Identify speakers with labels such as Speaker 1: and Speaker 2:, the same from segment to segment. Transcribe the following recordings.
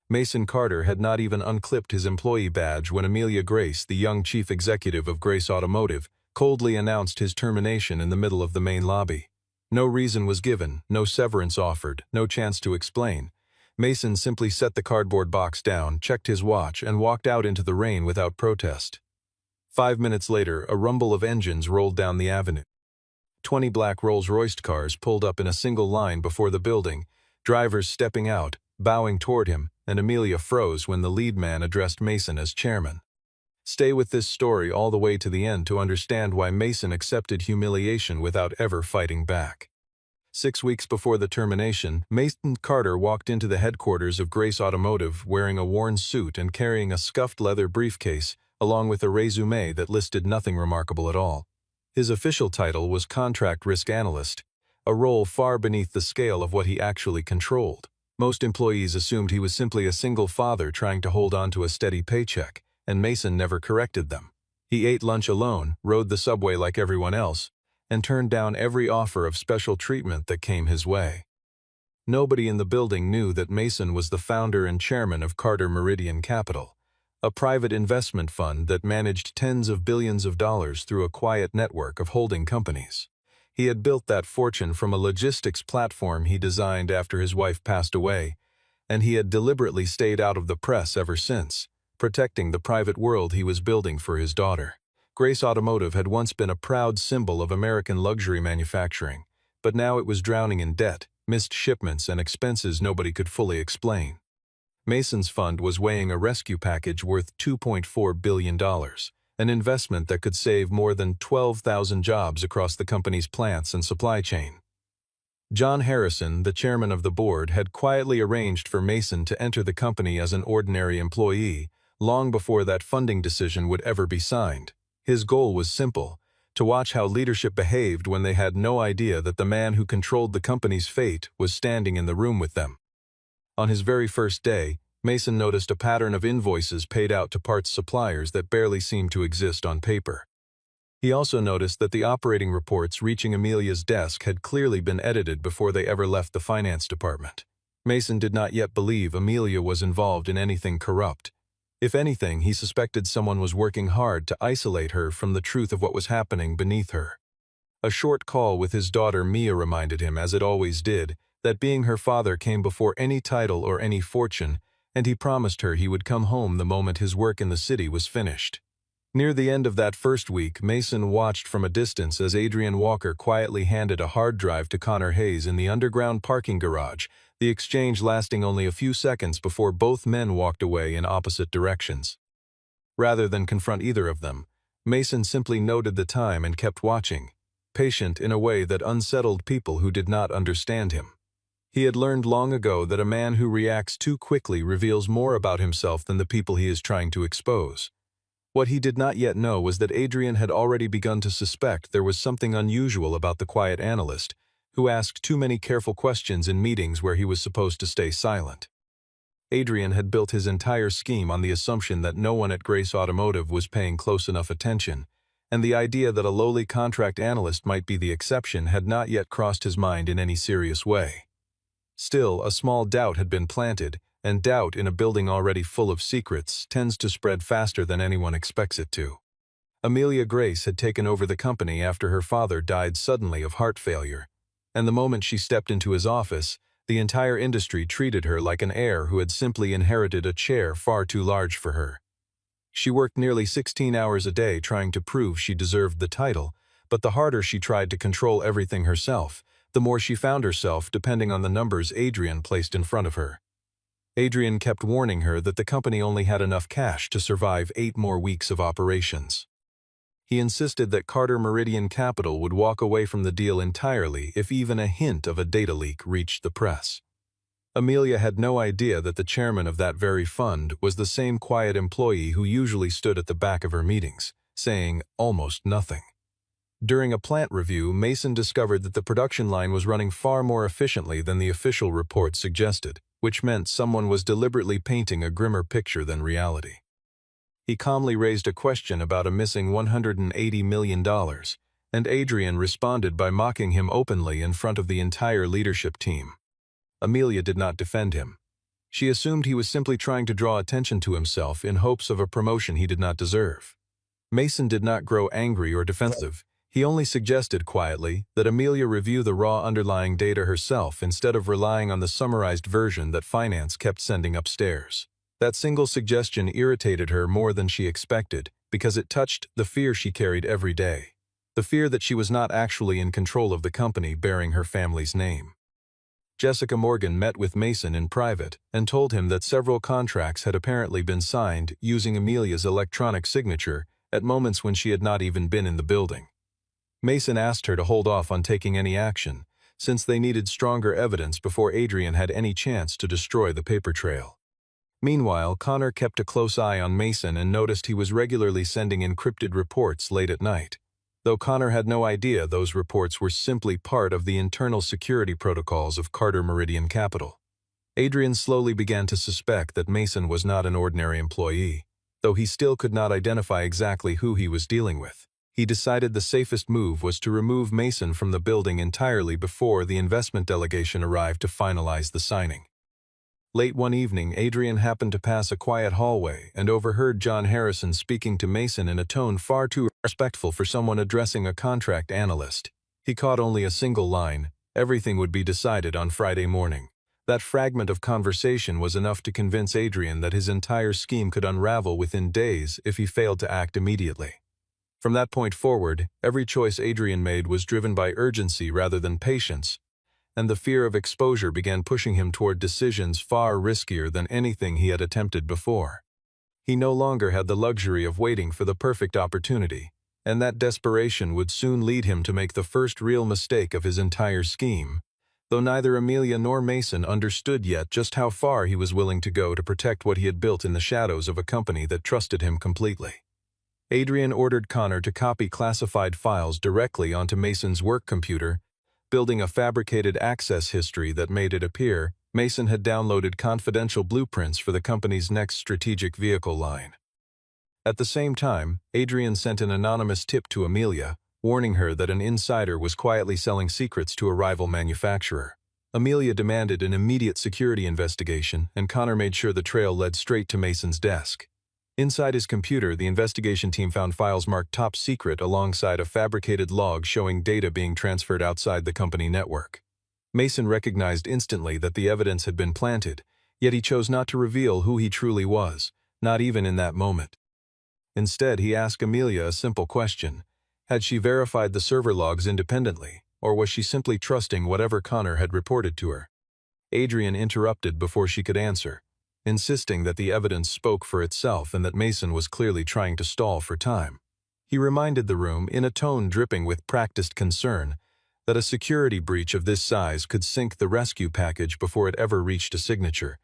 Speaker 1: Mason Carter had not even unclipped his employee badge when Amelia Grace, the young chief executive of Grace Automotive, coldly announced his termination in the middle of the main lobby. No reason was given, no severance offered, no chance to explain. Mason simply set the cardboard box down, checked his watch, and walked out into the rain without protest. 5 minutes later, a rumble of engines rolled down the avenue. 20 black Rolls-Royce cars pulled up in a single line before the building, drivers stepping out, bowing toward him, and Amelia froze when the lead man addressed Mason as chairman. Stay with this story all the way to the end to understand why Mason accepted humiliation without ever fighting back. 6 weeks before the termination, Mason Carter walked into the headquarters of Grace Automotive wearing a worn suit and carrying a scuffed leather briefcase, along with a resume that listed nothing remarkable at all. His official title was Contract Risk Analyst, a role far beneath the scale of what he actually controlled. Most employees assumed he was simply a single father trying to hold on to a steady paycheck, and Mason never corrected them. He ate lunch alone, rode the subway like everyone else, and turned down every offer of special treatment that came his way. Nobody in the building knew that Mason was the founder and chairman of Carter Meridian Capital, a private investment fund that managed tens of billions of dollars through a quiet network of holding companies. He had built that fortune from a logistics platform he designed after his wife passed away, and he had deliberately stayed out of the press ever since, protecting the private world he was building for his daughter. Grace Automotive had once been a proud symbol of American luxury manufacturing, but now it was drowning in debt, missed shipments, and expenses nobody could fully explain. Mason's fund was weighing a rescue package worth $2.4 billion. An investment that could save more than 12,000 jobs across the company's plants and supply chain. John Harrison, the chairman of the board, had quietly arranged for Mason to enter the company as an ordinary employee, long before that funding decision would ever be signed. His goal was simple: to watch how leadership behaved when they had no idea that the man who controlled the company's fate was standing in the room with them. On his very first day, Mason noticed a pattern of invoices paid out to parts suppliers that barely seemed to exist on paper. He also noticed that the operating reports reaching Amelia's desk had clearly been edited before they ever left the finance department. Mason did not yet believe Amelia was involved in anything corrupt. If anything, he suspected someone was working hard to isolate her from the truth of what was happening beneath her. A short call with his daughter Mia reminded him, as it always did, that being her father came before any title or any fortune, and he promised her he would come home the moment his work in the city was finished. Near the end of that first week, Mason watched from a distance as Adrian Walker quietly handed a hard drive to Connor Hayes in the underground parking garage, the exchange lasting only a few seconds before both men walked away in opposite directions. Rather than confront either of them, Mason simply noted the time and kept watching, patient in a way that unsettled people who did not understand him. He had learned long ago that a man who reacts too quickly reveals more about himself than the people he is trying to expose. What he did not yet know was that Adrian had already begun to suspect there was something unusual about the quiet analyst, who asked too many careful questions in meetings where he was supposed to stay silent. Adrian had built his entire scheme on the assumption that no one at Grace Automotive was paying close enough attention, and the idea that a lowly contract analyst might be the exception had not yet crossed his mind in any serious way. Still, a small doubt had been planted, and doubt in a building already full of secrets tends to spread faster than anyone expects it to. Amelia Grace had taken over the company after her father died suddenly of heart failure, and the moment she stepped into his office, the entire industry treated her like an heir who had simply inherited a chair far too large for her. She worked nearly 16 hours a day trying to prove she deserved the title, but the harder she tried to control everything herself, the more she found herself depending on the numbers Adrian placed in front of her. Adrian kept warning her that the company only had enough cash to survive 8 more weeks of operations. He insisted that Carter Meridian Capital would walk away from the deal entirely if even a hint of a data leak reached the press. Amelia had no idea that the chairman of that very fund was the same quiet employee who usually stood at the back of her meetings, saying almost nothing. During a plant review, Mason discovered that the production line was running far more efficiently than the official report suggested, which meant someone was deliberately painting a grimmer picture than reality. He calmly raised a question about a missing $180 million, and Adrian responded by mocking him openly in front of the entire leadership team. Amelia did not defend him. She assumed he was simply trying to draw attention to himself in hopes of a promotion he did not deserve. Mason did not grow angry or defensive. He only suggested quietly that Amelia review the raw underlying data herself instead of relying on the summarized version that finance kept sending upstairs. That single suggestion irritated her more than she expected because it touched the fear she carried every day. The fear that she was not actually in control of the company bearing her family's name. Jessica Morgan met with Mason in private and told him that several contracts had apparently been signed using Amelia's electronic signature at moments when she had not even been in the building. Mason asked her to hold off on taking any action, since they needed stronger evidence before Adrian had any chance to destroy the paper trail. Meanwhile, Connor kept a close eye on Mason and noticed he was regularly sending encrypted reports late at night, though Connor had no idea those reports were simply part of the internal security protocols of Carter Meridian Capital. Adrian slowly began to suspect that Mason was not an ordinary employee, though he still could not identify exactly who he was dealing with. He decided the safest move was to remove Mason from the building entirely before the investment delegation arrived to finalize the signing. Late one evening, Adrian happened to pass a quiet hallway and overheard John Harrison speaking to Mason in a tone far too respectful for someone addressing a contract analyst. He caught only a single line: "Everything would be decided on Friday morning." That fragment of conversation was enough to convince Adrian that his entire scheme could unravel within days if he failed to act immediately. From that point forward, every choice Adrian made was driven by urgency rather than patience, and the fear of exposure began pushing him toward decisions far riskier than anything he had attempted before. He no longer had the luxury of waiting for the perfect opportunity, and that desperation would soon lead him to make the first real mistake of his entire scheme, though neither Amelia nor Mason understood yet just how far he was willing to go to protect what he had built in the shadows of a company that trusted him completely. Adrian ordered Connor to copy classified files directly onto Mason's work computer, building a fabricated access history that made it appear Mason had downloaded confidential blueprints for the company's next strategic vehicle line. At the same time, Adrian sent an anonymous tip to Amelia, warning her that an insider was quietly selling secrets to a rival manufacturer. Amelia demanded an immediate security investigation, and Connor made sure the trail led straight to Mason's desk. Inside his computer, the investigation team found files marked top secret alongside a fabricated log showing data being transferred outside the company network. Mason recognized instantly that the evidence had been planted, yet he chose not to reveal who he truly was, not even in that moment. Instead, he asked Amelia a simple question: had she verified the server logs independently, or was she simply trusting whatever Connor had reported to her? Adrian interrupted before she could answer, insisting that the evidence spoke for itself and that Mason was clearly trying to stall for time. He reminded the room, in a tone dripping with practiced concern, that a security breach of this size could sink the rescue package before it ever reached a signature,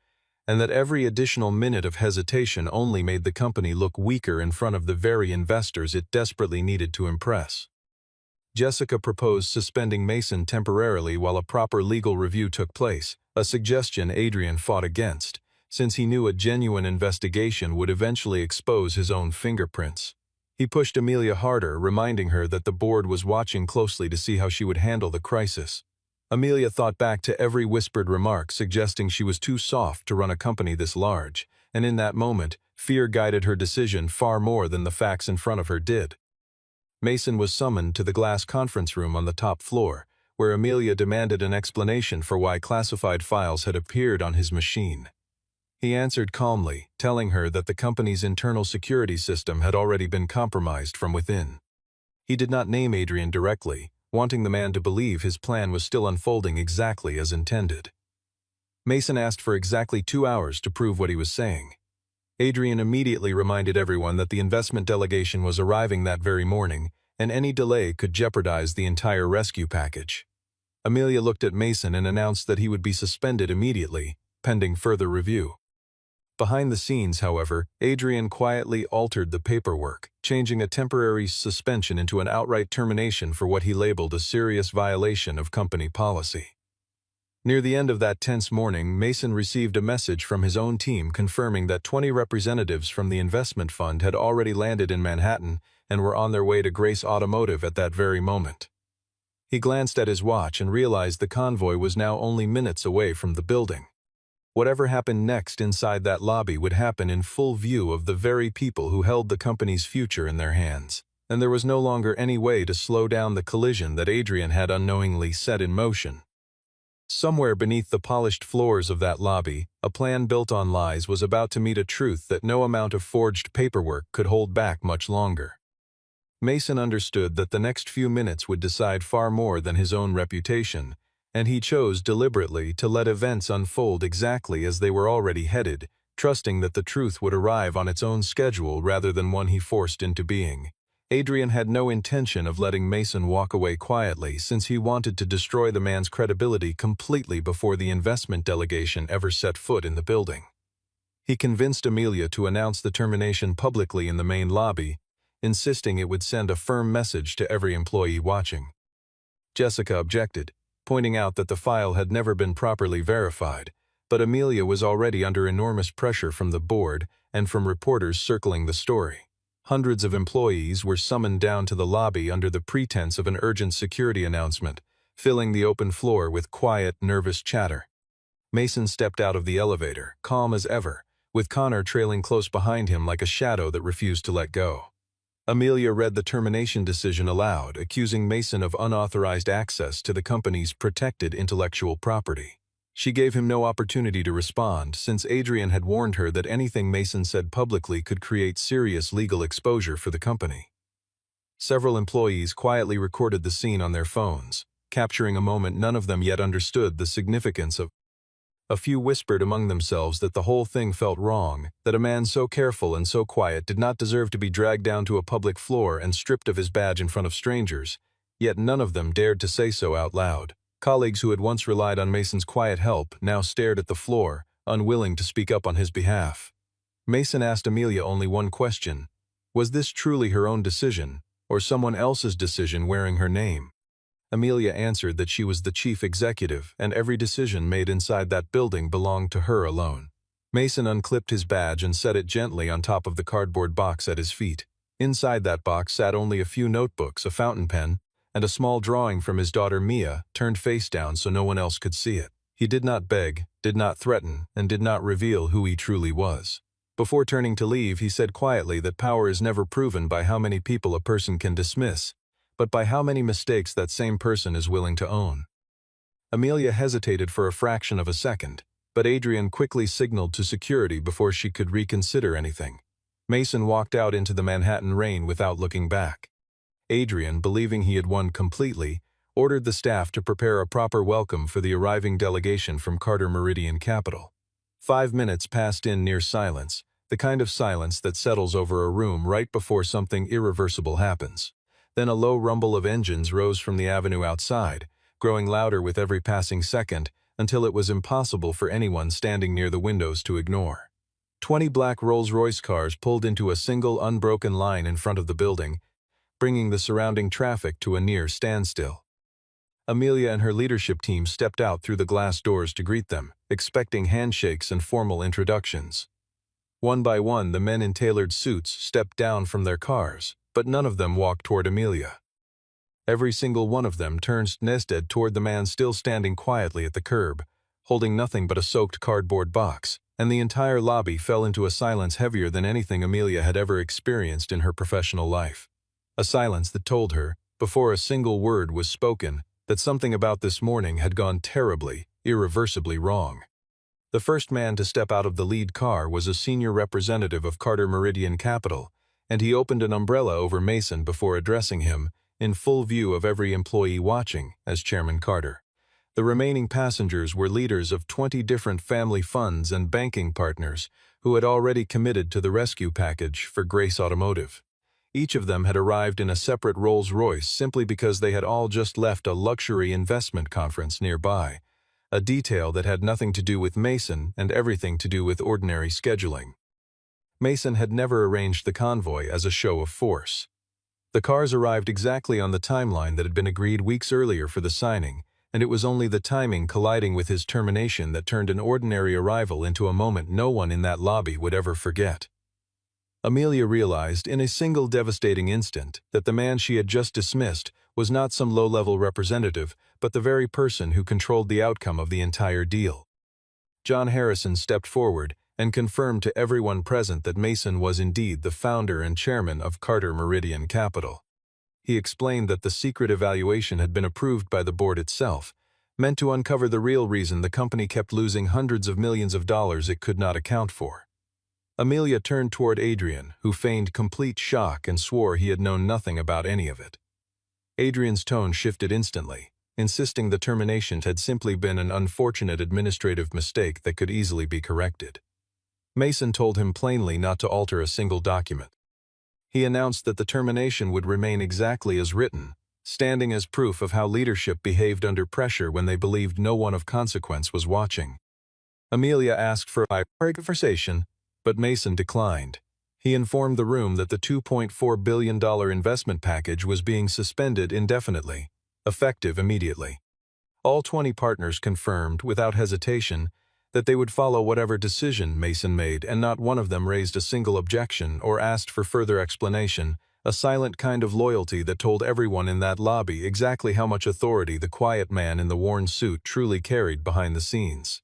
Speaker 1: and that every additional minute of hesitation only made the company look weaker in front of the very investors it desperately needed to impress. Jessica proposed suspending Mason temporarily while a proper legal review took place, a suggestion Adrian fought against, since he knew a genuine investigation would eventually expose his own fingerprints. He pushed Amelia harder, reminding her that the board was watching closely to see how she would handle the crisis. Amelia thought back to every whispered remark suggesting she was too soft to run a company this large, and in that moment, fear guided her decision far more than the facts in front of her did. Mason was summoned to the glass conference room on the top floor, where Amelia demanded an explanation for why classified files had appeared on his machine. He answered calmly, telling her that the company's internal security system had already been compromised from within. He did not name Adrian directly, wanting the man to believe his plan was still unfolding exactly as intended. Mason asked for exactly 2 hours to prove what he was saying. Adrian immediately reminded everyone that the investment delegation was arriving that very morning, and any delay could jeopardize the entire rescue package. Amelia looked at Mason and announced that he would be suspended immediately, pending further review. Behind the scenes, however, Adrian quietly altered the paperwork, changing a temporary suspension into an outright termination for what he labeled a serious violation of company policy. Near the end of that tense morning, Mason received a message from his own team confirming that 20 representatives from the investment fund had already landed in Manhattan and were on their way to Grace Automotive at that very moment. He glanced at his watch and realized the convoy was now only minutes away from the building. Whatever happened next inside that lobby would happen in full view of the very people who held the company's future in their hands, and there was no longer any way to slow down the collision that Adrian had unknowingly set in motion. Somewhere beneath the polished floors of that lobby, a plan built on lies was about to meet a truth that no amount of forged paperwork could hold back much longer. Mason understood that the next few minutes would decide far more than his own reputation, and he chose deliberately to let events unfold exactly as they were already headed, trusting that the truth would arrive on its own schedule rather than one he forced into being. Adrian had no intention of letting Mason walk away quietly, since he wanted to destroy the man's credibility completely before the investment delegation ever set foot in the building. He convinced Amelia to announce the termination publicly in the main lobby, insisting it would send a firm message to every employee watching. Jessica objected, pointing out that the file had never been properly verified, but Amelia was already under enormous pressure from the board and from reporters circling the story. Hundreds of employees were summoned down to the lobby under the pretense of an urgent security announcement, filling the open floor with quiet, nervous chatter. Mason stepped out of the elevator, calm as ever, with Connor trailing close behind him like a shadow that refused to let go. Amelia read the termination decision aloud, accusing Mason of unauthorized access to the company's protected intellectual property. She gave him no opportunity to respond, since Adrian had warned her that anything Mason said publicly could create serious legal exposure for the company. Several employees quietly recorded the scene on their phones, capturing a moment none of them yet understood the significance of. A few whispered among themselves that the whole thing felt wrong, that a man so careful and so quiet did not deserve to be dragged down to a public floor and stripped of his badge in front of strangers, yet none of them dared to say so out loud. Colleagues who had once relied on Mason's quiet help now stared at the floor, unwilling to speak up on his behalf. Mason asked Amelia only one question: was this truly her own decision, or someone else's decision wearing her name? Amelia answered that she was the chief executive, and every decision made inside that building belonged to her alone. Mason unclipped his badge and set it gently on top of the cardboard box at his feet. Inside that box sat only a few notebooks, a fountain pen, and a small drawing from his daughter Mia, turned face down so no one else could see it. He did not beg, did not threaten, and did not reveal who he truly was. Before turning to leave, he said quietly that power is never proven by how many people a person can dismiss, but by how many mistakes that same person is willing to own. Amelia hesitated for a fraction of a second, but Adrian quickly signaled to security before she could reconsider anything. Mason walked out into the Manhattan rain without looking back. Adrian, believing he had won completely, ordered the staff to prepare a proper welcome for the arriving delegation from Carter Meridian Capital. 5 minutes passed in near silence, the kind of silence that settles over a room right before something irreversible happens. Then a low rumble of engines rose from the avenue outside, growing louder with every passing second until it was impossible for anyone standing near the windows to ignore. 20 black Rolls-Royce cars pulled into a single unbroken line in front of the building, bringing the surrounding traffic to a near standstill. Amelia and her leadership team stepped out through the glass doors to greet them, expecting handshakes and formal introductions. One by one, the men in tailored suits stepped down from their cars, but none of them walked toward Amelia. Every single one of them turned instead toward the man still standing quietly at the curb, holding nothing but a soaked cardboard box, and the entire lobby fell into a silence heavier than anything Amelia had ever experienced in her professional life. A silence that told her, before a single word was spoken, that something about this morning had gone terribly, irreversibly wrong. The first man to step out of the lead car was a senior representative of Carter Meridian Capital, and he opened an umbrella over Mason before addressing him, in full view of every employee watching, as Chairman Carter. The remaining passengers were leaders of 20 different family funds and banking partners who had already committed to the rescue package for Grace Automotive. Each of them had arrived in a separate Rolls-Royce simply because they had all just left a luxury investment conference nearby, a detail that had nothing to do with Mason and everything to do with ordinary scheduling. Mason had never arranged the convoy as a show of force. The cars arrived exactly on the timeline that had been agreed weeks earlier for the signing, and it was only the timing colliding with his termination that turned an ordinary arrival into a moment no one in that lobby would ever forget. Amelia realized in a single devastating instant that the man she had just dismissed was not some low-level representative, but the very person who controlled the outcome of the entire deal. John Harrison stepped forward and confirmed to everyone present that Mason was indeed the founder and chairman of Carter Meridian Capital. He explained that the secret evaluation had been approved by the board itself, meant to uncover the real reason the company kept losing hundreds of millions of dollars it could not account for. Amelia turned toward Adrian, who feigned complete shock and swore he had known nothing about any of it. Adrian's tone shifted instantly, insisting the termination had simply been an unfortunate administrative mistake that could easily be corrected. Mason told him plainly not to alter a single document. He announced that the termination would remain exactly as written, standing as proof of how leadership behaved under pressure when they believed no one of consequence was watching. Amelia asked for a conversation, but Mason declined. He informed the room that the $2.4 billion investment package was being suspended indefinitely, effective immediately. All 20 partners confirmed, without hesitation, that they would follow whatever decision Mason made, and not one of them raised a single objection or asked for further explanation, a silent kind of loyalty that told everyone in that lobby exactly how much authority the quiet man in the worn suit truly carried behind the scenes.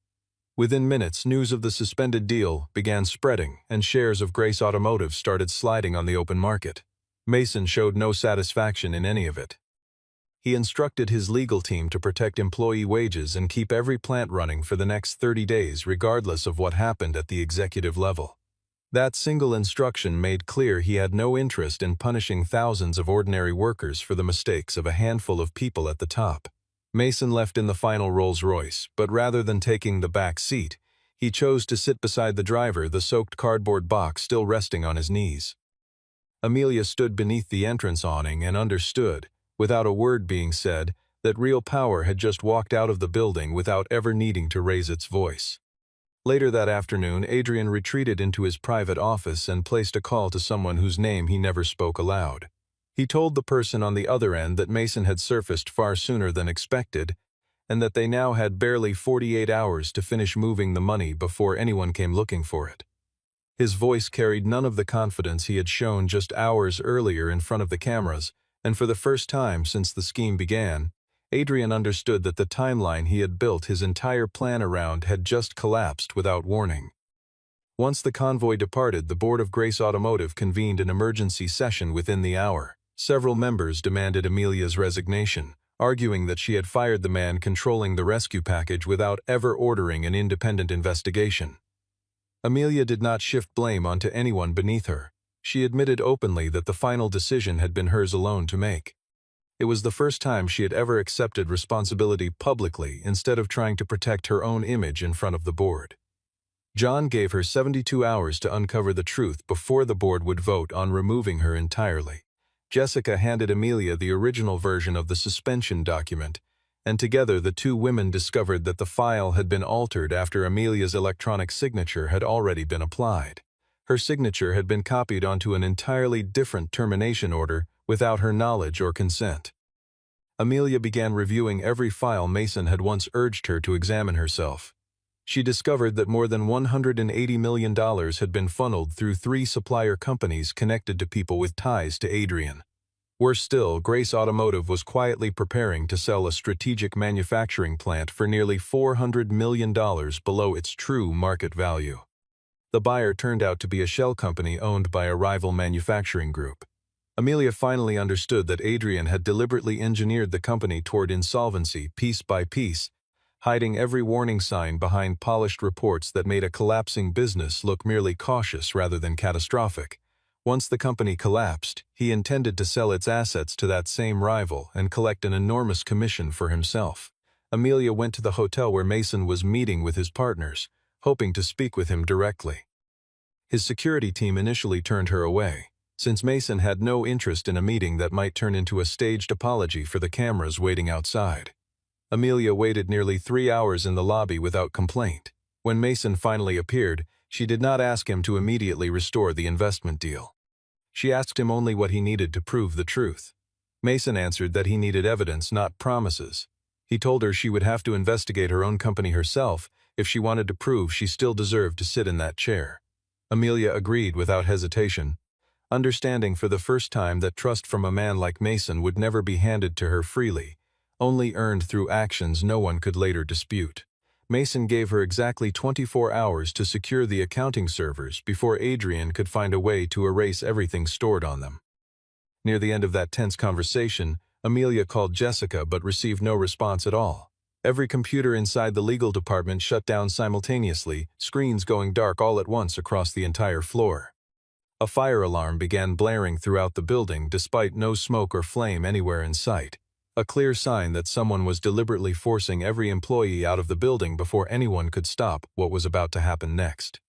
Speaker 1: Within minutes, news of the suspended deal began spreading, and shares of Grace Automotive started sliding on the open market. Mason showed no satisfaction in any of it. He instructed his legal team to protect employee wages and keep every plant running for the next 30 days regardless of what happened at the executive level. That single instruction made clear he had no interest in punishing thousands of ordinary workers for the mistakes of a handful of people at the top. Mason left in the final Rolls-Royce, but rather than taking the back seat, he chose to sit beside the driver, the soaked cardboard box still resting on his knees. Amelia stood beneath the entrance awning and understood, without a word being said, that real power had just walked out of the building without ever needing to raise its voice. Later that afternoon, Adrian retreated into his private office and placed a call to someone whose name he never spoke aloud. He told the person on the other end that Mason had surfaced far sooner than expected, and that they now had barely 48 hours to finish moving the money before anyone came looking for it. His voice carried none of the confidence he had shown just hours earlier in front of the cameras, and for the first time since the scheme began, Adrian understood that the timeline he had built his entire plan around had just collapsed without warning. Once the convoy departed, the board of Grace Automotive convened an emergency session within the hour. Several members demanded Amelia's resignation, arguing that she had fired the man controlling the rescue package without ever ordering an independent investigation. Amelia did not shift blame onto anyone beneath her. She admitted openly that the final decision had been hers alone to make. It was the first time she had ever accepted responsibility publicly instead of trying to protect her own image in front of the board. John gave her 72 hours to uncover the truth before the board would vote on removing her entirely. Jessica handed Amelia the original version of the suspension document, and together the two women discovered that the file had been altered after Amelia's electronic signature had already been applied. Her signature had been copied onto an entirely different termination order without her knowledge or consent. Amelia began reviewing every file Mason had once urged her to examine herself. She discovered that more than $180 million had been funneled through 3 supplier companies connected to people with ties to Adrian. Worse still, Grace Automotive was quietly preparing to sell a strategic manufacturing plant for nearly $400 million below its true market value. The buyer turned out to be a shell company owned by a rival manufacturing group. Amelia finally understood that Adrian had deliberately engineered the company toward insolvency piece by piece, hiding every warning sign behind polished reports that made a collapsing business look merely cautious rather than catastrophic. Once the company collapsed, he intended to sell its assets to that same rival and collect an enormous commission for himself. Amelia went to the hotel where Mason was meeting with his partners, hoping to speak with him directly. His security team initially turned her away, since Mason had no interest in a meeting that might turn into a staged apology for the cameras waiting outside. Amelia waited nearly 3 hours in the lobby without complaint. When Mason finally appeared, she did not ask him to immediately restore the investment deal. She asked him only what he needed to prove the truth. Mason answered that he needed evidence, not promises. He told her she would have to investigate her own company herself if she wanted to prove she still deserved to sit in that chair. Amelia agreed without hesitation, understanding for the first time that trust from a man like Mason would never be handed to her freely, only earned through actions no one could later dispute. Mason gave her exactly 24 hours to secure the accounting servers before Adrian could find a way to erase everything stored on them. Near the end of that tense conversation, Amelia called Jessica but received no response at all. Every computer inside the legal department shut down simultaneously, screens going dark all at once across the entire floor. A fire alarm began blaring throughout the building despite no smoke or flame anywhere in sight, a clear sign that someone was deliberately forcing every employee out of the building before anyone could stop what was about to happen next.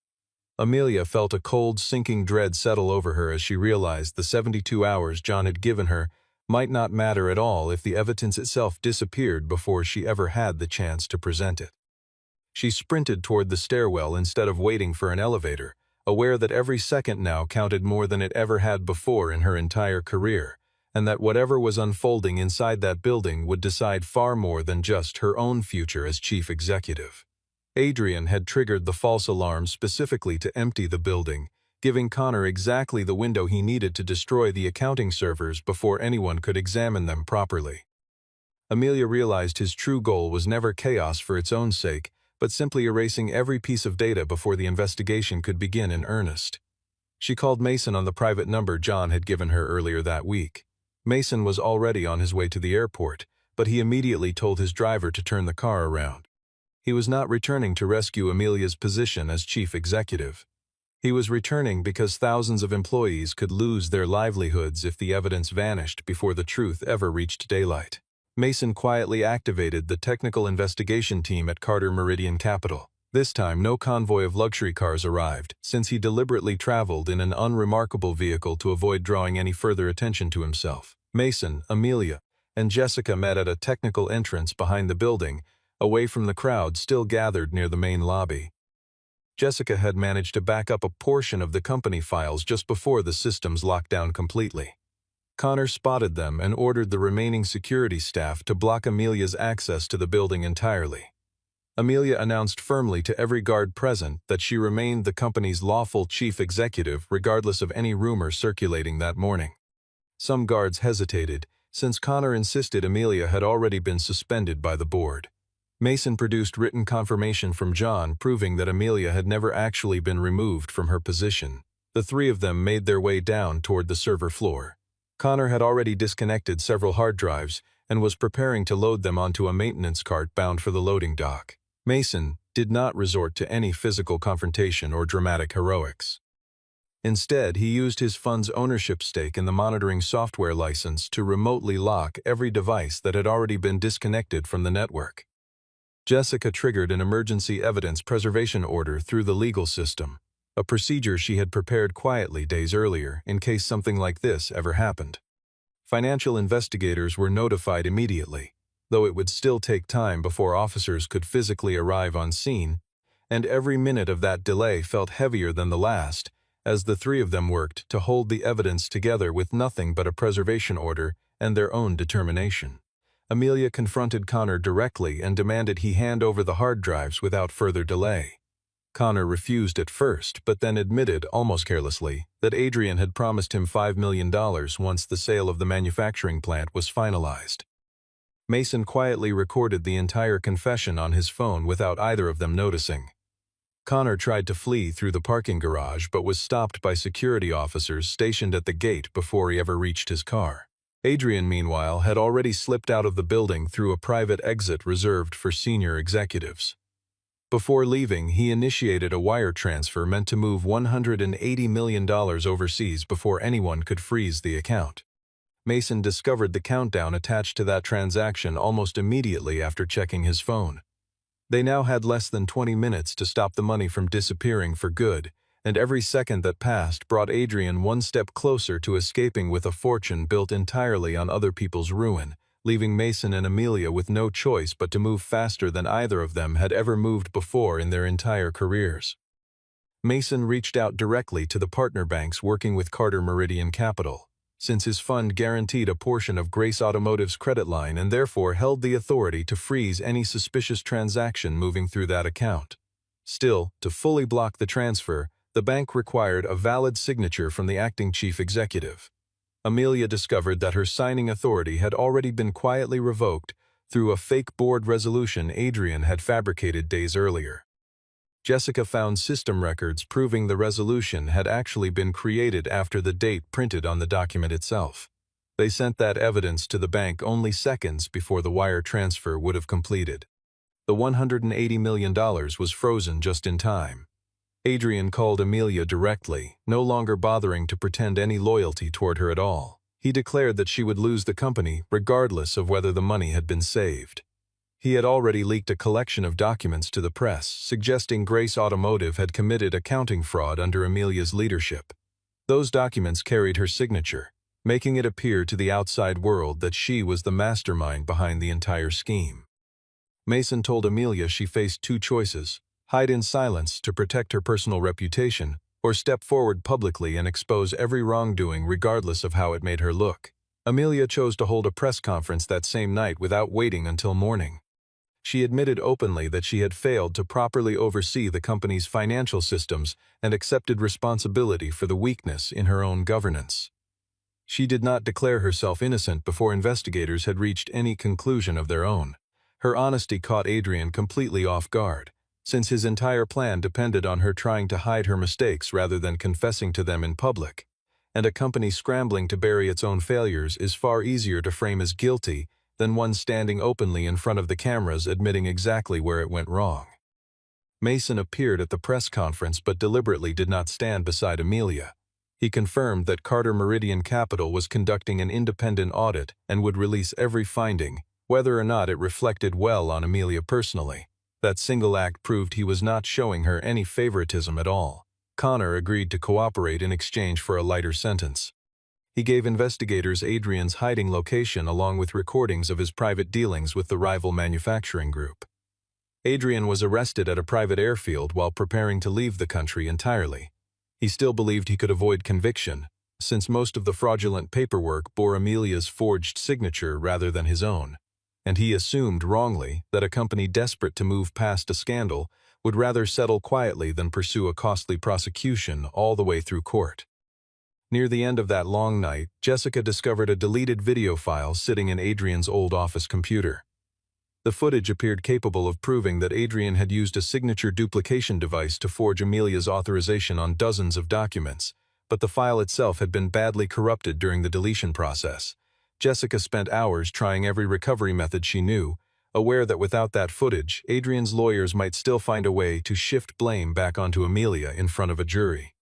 Speaker 1: Amelia felt a cold, sinking dread settle over her as she realized the 72 hours John had given her might not matter at all if the evidence itself disappeared before she ever had the chance to present it. She sprinted toward the stairwell instead of waiting for an elevator, aware that every second now counted more than it ever had before in her entire career, and that whatever was unfolding inside that building would decide far more than just her own future as chief executive. Adrian had triggered the false alarm specifically to empty the building, giving Connor exactly the window he needed to destroy the accounting servers before anyone could examine them properly. Amelia realized his true goal was never chaos for its own sake, but simply erasing every piece of data before the investigation could begin in earnest. She called Mason on the private number John had given her earlier that week. Mason was already on his way to the airport, but he immediately told his driver to turn the car around. He was not returning to rescue Amelia's position as chief executive. He was returning because thousands of employees could lose their livelihoods if the evidence vanished before the truth ever reached daylight. Mason quietly activated the technical investigation team at Carter Meridian Capital. This time, no convoy of luxury cars arrived, since he deliberately traveled in an unremarkable vehicle to avoid drawing any further attention to himself. Mason, Amelia, and Jessica met at a technical entrance behind the building, away from the crowd still gathered near the main lobby. Jessica had managed to back up a portion of the company files just before the systems locked down completely. Connor spotted them and ordered the remaining security staff to block Amelia's access to the building entirely. Amelia announced firmly to every guard present that she remained the company's lawful chief executive regardless of any rumor circulating that morning. Some guards hesitated, since Connor insisted Amelia had already been suspended by the board. Mason produced written confirmation from John proving that Amelia had never actually been removed from her position. The three of them made their way down toward the server floor. Connor had already disconnected several hard drives and was preparing to load them onto a maintenance cart bound for the loading dock. Mason did not resort to any physical confrontation or dramatic heroics. Instead, he used his fund's ownership stake in the monitoring software license to remotely lock every device that had already been disconnected from the network. Jessica triggered an emergency evidence preservation order through the legal system, a procedure she had prepared quietly days earlier in case something like this ever happened. Financial investigators were notified immediately, though it would still take time before officers could physically arrive on scene, and every minute of that delay felt heavier than the last, as the three of them worked to hold the evidence together with nothing but a preservation order and their own determination. Amelia confronted Connor directly and demanded he hand over the hard drives without further delay. Connor refused at first, but then admitted, almost carelessly, that Adrian had promised him $5 million once the sale of the manufacturing plant was finalized. Mason quietly recorded the entire confession on his phone without either of them noticing. Connor tried to flee through the parking garage but was stopped by security officers stationed at the gate before he ever reached his car. Adrian, meanwhile, had already slipped out of the building through a private exit reserved for senior executives. Before leaving, he initiated a wire transfer meant to move $180 million overseas before anyone could freeze the account. Mason discovered the countdown attached to that transaction almost immediately after checking his phone. They now had less than 20 minutes to stop the money from disappearing for good, and every second that passed brought Adrian one step closer to escaping with a fortune built entirely on other people's ruin, leaving Mason and Amelia with no choice but to move faster than either of them had ever moved before in their entire careers. Mason reached out directly to the partner banks working with Carter Meridian Capital, since his fund guaranteed a portion of Grace Automotive's credit line and therefore held the authority to freeze any suspicious transaction moving through that account. Still, to fully block the transfer, the bank required a valid signature from the acting chief executive. Amelia discovered that her signing authority had already been quietly revoked through a fake board resolution Adrian had fabricated days earlier. Jessica found system records proving the resolution had actually been created after the date printed on the document itself. They sent that evidence to the bank only seconds before the wire transfer would have completed. The $180 million was frozen just in time. Adrian called Amelia directly, no longer bothering to pretend any loyalty toward her at all. He declared that she would lose the company regardless of whether the money had been saved. He had already leaked a collection of documents to the press, suggesting Grace Automotive had committed accounting fraud under Amelia's leadership. Those documents carried her signature, making it appear to the outside world that she was the mastermind behind the entire scheme. Mason told Amelia she faced two choices: hide in silence to protect her personal reputation, or step forward publicly and expose every wrongdoing regardless of how it made her look. Amelia chose to hold a press conference that same night without waiting until morning. She admitted openly that she had failed to properly oversee the company's financial systems and accepted responsibility for the weakness in her own governance. She did not declare herself innocent before investigators had reached any conclusion of their own. Her honesty caught Adrian completely off guard, since his entire plan depended on her trying to hide her mistakes rather than confessing to them in public. And a company scrambling to bury its own failures is far easier to frame as guilty than one standing openly in front of the cameras admitting exactly where it went wrong. Mason appeared at the press conference but deliberately did not stand beside Amelia. He confirmed that Carter Meridian Capital was conducting an independent audit and would release every finding, whether or not it reflected well on Amelia personally. That single act proved he was not showing her any favoritism at all. Connor agreed to cooperate in exchange for a lighter sentence. He gave investigators Adrian's hiding location along with recordings of his private dealings with the rival manufacturing group. Adrian was arrested at a private airfield while preparing to leave the country entirely. He still believed he could avoid conviction, since most of the fraudulent paperwork bore Amelia's forged signature rather than his own, and he assumed wrongly that a company desperate to move past a scandal would rather settle quietly than pursue a costly prosecution all the way through court. Near the end of that long night, Jessica discovered a deleted video file sitting in Adrian's old office computer. The footage appeared capable of proving that Adrian had used a signature duplication device to forge Amelia's authorization on dozens of documents, but the file itself had been badly corrupted during the deletion process. Jessica spent hours trying every recovery method she knew, aware that without that footage, Adrian's lawyers might still find a way to shift blame back onto Amelia in front of a jury.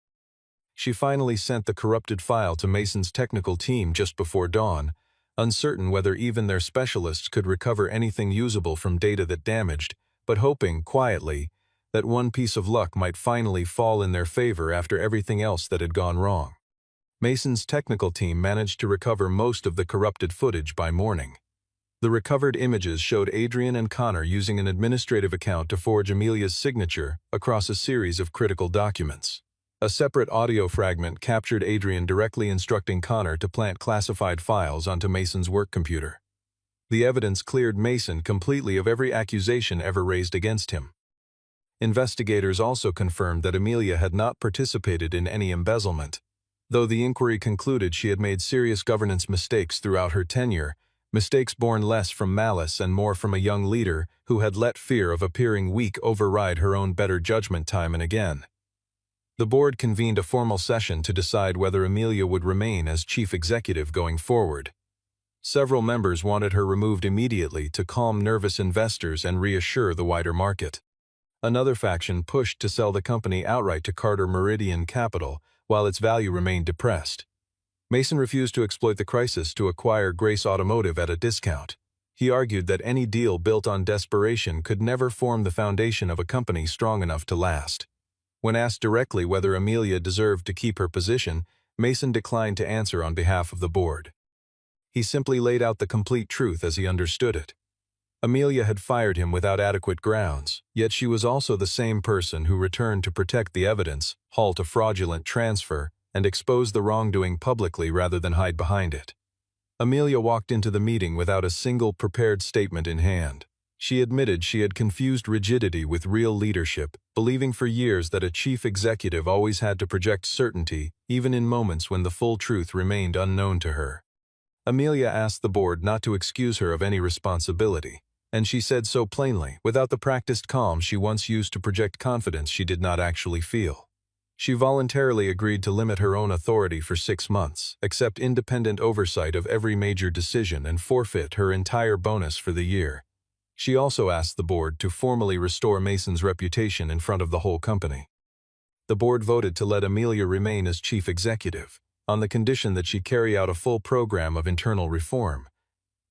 Speaker 1: She finally sent the corrupted file to Mason's technical team just before dawn, uncertain whether even their specialists could recover anything usable from data that damaged, but hoping, quietly, that one piece of luck might finally fall in their favor after everything else that had gone wrong. Mason's technical team managed to recover most of the corrupted footage by morning. The recovered images showed Adrian and Connor using an administrative account to forge Amelia's signature across a series of critical documents. A separate audio fragment captured Adrian directly instructing Connor to plant classified files onto Mason's work computer. The evidence cleared Mason completely of every accusation ever raised against him. Investigators also confirmed that Amelia had not participated in any embezzlement. Though the inquiry concluded she had made serious governance mistakes throughout her tenure, mistakes born less from malice and more from a young leader who had let fear of appearing weak override her own better judgment time and again. The board convened a formal session to decide whether Amelia would remain as chief executive going forward. Several members wanted her removed immediately to calm nervous investors and reassure the wider market. Another faction pushed to sell the company outright to Carter Meridian Capital, while its value remained depressed. Mason refused to exploit the crisis to acquire Grace Automotive at a discount. He argued that any deal built on desperation could never form the foundation of a company strong enough to last. When asked directly whether Amelia deserved to keep her position, Mason declined to answer on behalf of the board. He simply laid out the complete truth as he understood it. Amelia had fired him without adequate grounds, yet she was also the same person who returned to protect the evidence, halt a fraudulent transfer, and expose the wrongdoing publicly rather than hide behind it. Amelia walked into the meeting without a single prepared statement in hand. She admitted she had confused rigidity with real leadership, believing for years that a chief executive always had to project certainty, even in moments when the full truth remained unknown to her. Amelia asked the board not to excuse her of any responsibility, and she said so plainly, without the practiced calm she once used to project confidence she did not actually feel. She voluntarily agreed to limit her own authority for 6 months, accept independent oversight of every major decision, and forfeit her entire bonus for the year. She also asked the board to formally restore Mason's reputation in front of the whole company. The board voted to let Amelia remain as chief executive, on the condition that she carry out a full program of internal reform,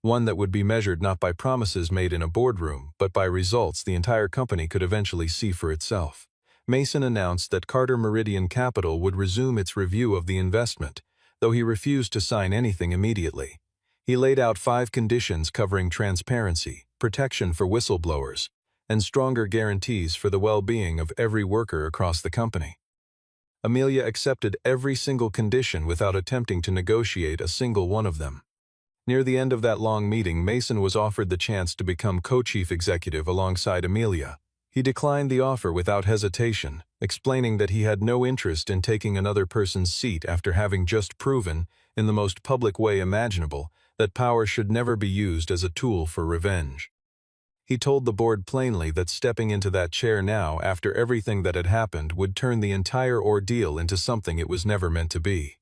Speaker 1: one that would be measured not by promises made in a boardroom, but by results the entire company could eventually see for itself. Mason announced that Carter Meridian Capital would resume its review of the investment, though he refused to sign anything immediately. He laid out 5 conditions covering transparency, protection for whistleblowers, and stronger guarantees for the well-being of every worker across the company. Amelia accepted every single condition without attempting to negotiate a single one of them. Near the end of that long meeting, Mason was offered the chance to become co-chief executive alongside Amelia. He declined the offer without hesitation, explaining that he had no interest in taking another person's seat after having just proven, in the most public way imaginable, that power should never be used as a tool for revenge. He told the board plainly that stepping into that chair now, after everything that had happened, would turn the entire ordeal into something it was never meant to be.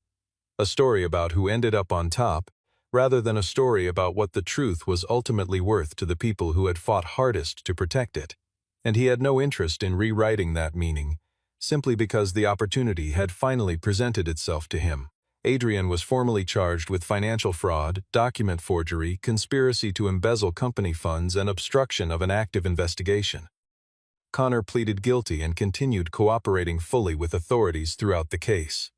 Speaker 1: A story about who ended up on top, rather than a story about what the truth was ultimately worth to the people who had fought hardest to protect it. And he had no interest in rewriting that meaning, simply because the opportunity had finally presented itself to him. Adrian was formally charged with financial fraud, document forgery, conspiracy to embezzle company funds, and obstruction of an active investigation. Connor pleaded guilty and continued cooperating fully with authorities throughout the case.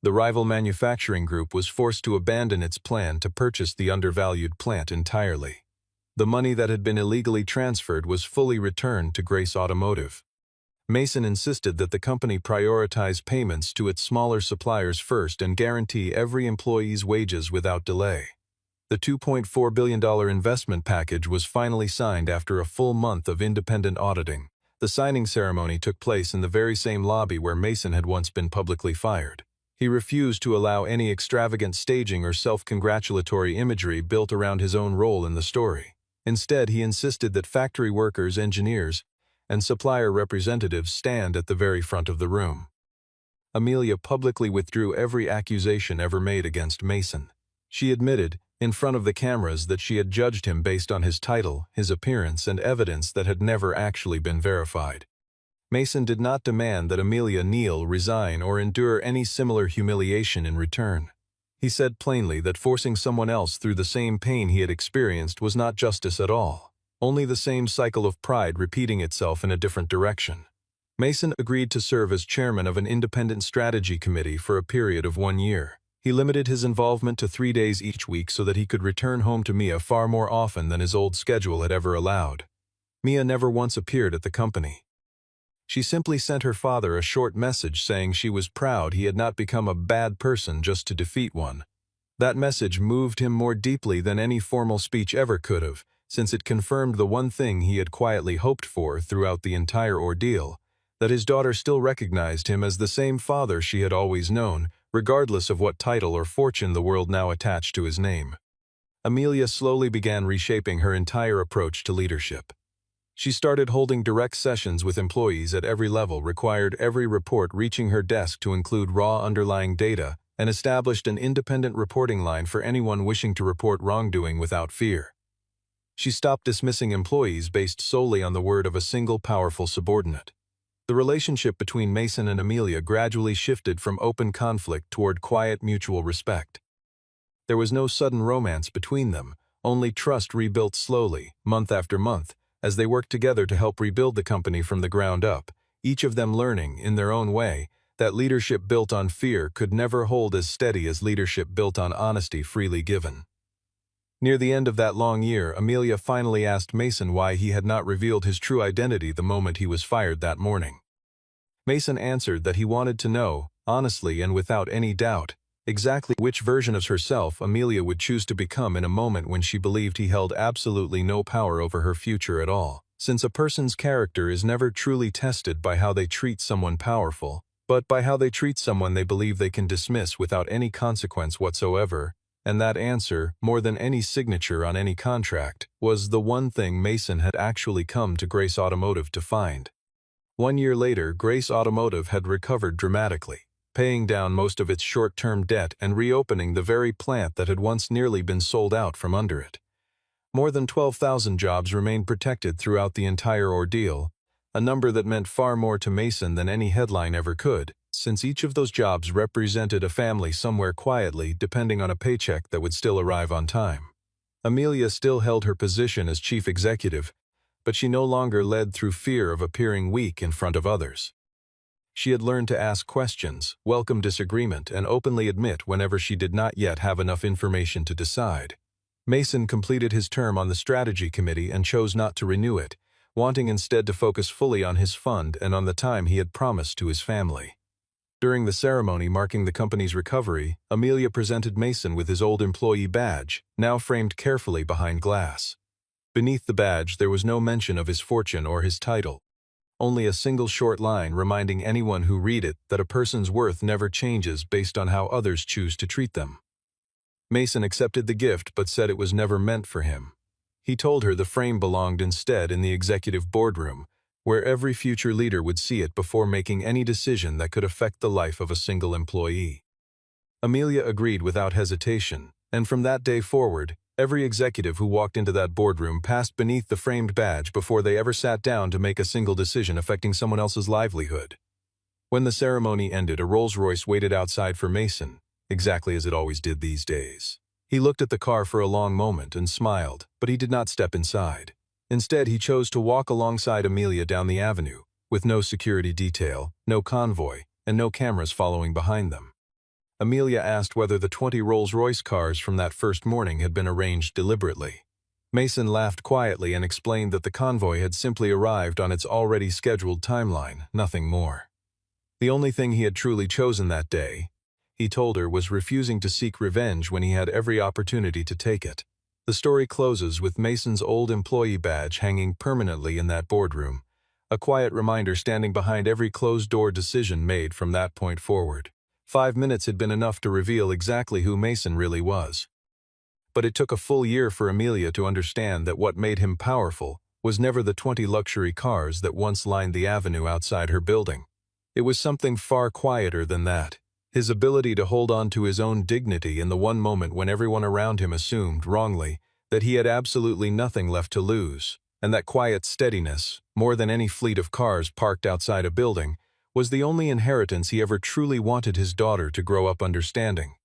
Speaker 1: The rival manufacturing group was forced to abandon its plan to purchase the undervalued plant entirely. The money that had been illegally transferred was fully returned to Grace Automotive. Mason insisted that the company prioritize payments to its smaller suppliers first and guarantee every employee's wages without delay. The $2.4 billion investment package was finally signed after a full month of independent auditing. The signing ceremony took place in the very same lobby where Mason had once been publicly fired. He refused to allow any extravagant staging or self-congratulatory imagery built around his own role in the story. Instead, he insisted that factory workers, engineers, and supplier representatives stand at the very front of the room. Amelia publicly withdrew every accusation ever made against Mason. She admitted, in front of the cameras, that she had judged him based on his title, his appearance, and evidence that had never actually been verified. Mason did not demand that Amelia kneel, resign, or endure any similar humiliation in return. He said plainly that forcing someone else through the same pain he had experienced was not justice at all, only the same cycle of pride repeating itself in a different direction. Mason agreed to serve as chairman of an independent strategy committee for a period of 1 year. He limited his involvement to 3 days each week so that he could return home to Mia far more often than his old schedule had ever allowed. Mia never once appeared at the company. She simply sent her father a short message saying she was proud he had not become a bad person just to defeat one. That message moved him more deeply than any formal speech ever could have, since it confirmed the one thing he had quietly hoped for throughout the entire ordeal, that his daughter still recognized him as the same father she had always known, regardless of what title or fortune the world now attached to his name. Amelia slowly began reshaping her entire approach to leadership. She started holding direct sessions with employees at every level, required every report reaching her desk to include raw underlying data, and established an independent reporting line for anyone wishing to report wrongdoing without fear. She stopped dismissing employees based solely on the word of a single powerful subordinate. The relationship between Mason and Amelia gradually shifted from open conflict toward quiet mutual respect. There was no sudden romance between them, only trust rebuilt slowly, month after month, as they worked together to help rebuild the company from the ground up, each of them learning, in their own way, that leadership built on fear could never hold as steady as leadership built on honesty freely given. Near the end of that long year, Amelia finally asked Mason why he had not revealed his true identity the moment he was fired that morning. Mason answered that he wanted to know, honestly and without any doubt, exactly which version of herself Amelia would choose to become in a moment when she believed he held absolutely no power over her future at all. Since a person's character is never truly tested by how they treat someone powerful, but by how they treat someone they believe they can dismiss without any consequence whatsoever, And that answer, more than any signature on any contract, was the one thing Mason had actually come to Grace Automotive to find. 1 year later, Grace Automotive had recovered dramatically, paying down most of its short-term debt and reopening the very plant that had once nearly been sold out from under it. More than 12,000 jobs remained protected throughout the entire ordeal, a number that meant far more to Mason than any headline ever could, since each of those jobs represented a family somewhere quietly depending on a paycheck that would still arrive on time. Amelia still held her position as chief executive, but she no longer led through fear of appearing weak in front of others. She had learned to ask questions, welcome disagreement, and openly admit whenever she did not yet have enough information to decide. Mason completed his term on the strategy committee and chose not to renew it, wanting instead to focus fully on his fund and on the time he had promised to his family. During the ceremony marking the company's recovery, Amelia presented Mason with his old employee badge, now framed carefully behind glass. Beneath the badge there was no mention of his fortune or his title, only a single short line reminding anyone who read it that a person's worth never changes based on how others choose to treat them. Mason accepted the gift but said it was never meant for him. He told her the frame belonged instead in the executive boardroom, where every future leader would see it before making any decision that could affect the life of a single employee. Amelia agreed without hesitation, and from that day forward, every executive who walked into that boardroom passed beneath the framed badge before they ever sat down to make a single decision affecting someone else's livelihood. When the ceremony ended, a Rolls-Royce waited outside for Mason, exactly as it always did these days. He looked at the car for a long moment and smiled, but he did not step inside. Instead, he chose to walk alongside Amelia down the avenue, with no security detail, no convoy, and no cameras following behind them. Amelia asked whether the 20 Rolls-Royce cars from that first morning had been arranged deliberately. Mason laughed quietly and explained that the convoy had simply arrived on its already scheduled timeline, nothing more. The only thing he had truly chosen that day, he told her, was refusing to seek revenge when he had every opportunity to take it. The story closes with Mason's old employee badge hanging permanently in that boardroom, a quiet reminder standing behind every closed-door decision made from that point forward. 5 minutes had been enough to reveal exactly who Mason really was. But it took a full year for Amelia to understand that what made him powerful was never the 20 luxury cars that once lined the avenue outside her building. It was something far quieter than that. His ability to hold on to his own dignity in the one moment when everyone around him assumed, wrongly, that he had absolutely nothing left to lose, and that quiet steadiness, more than any fleet of cars parked outside a building, was the only inheritance he ever truly wanted his daughter to grow up understanding.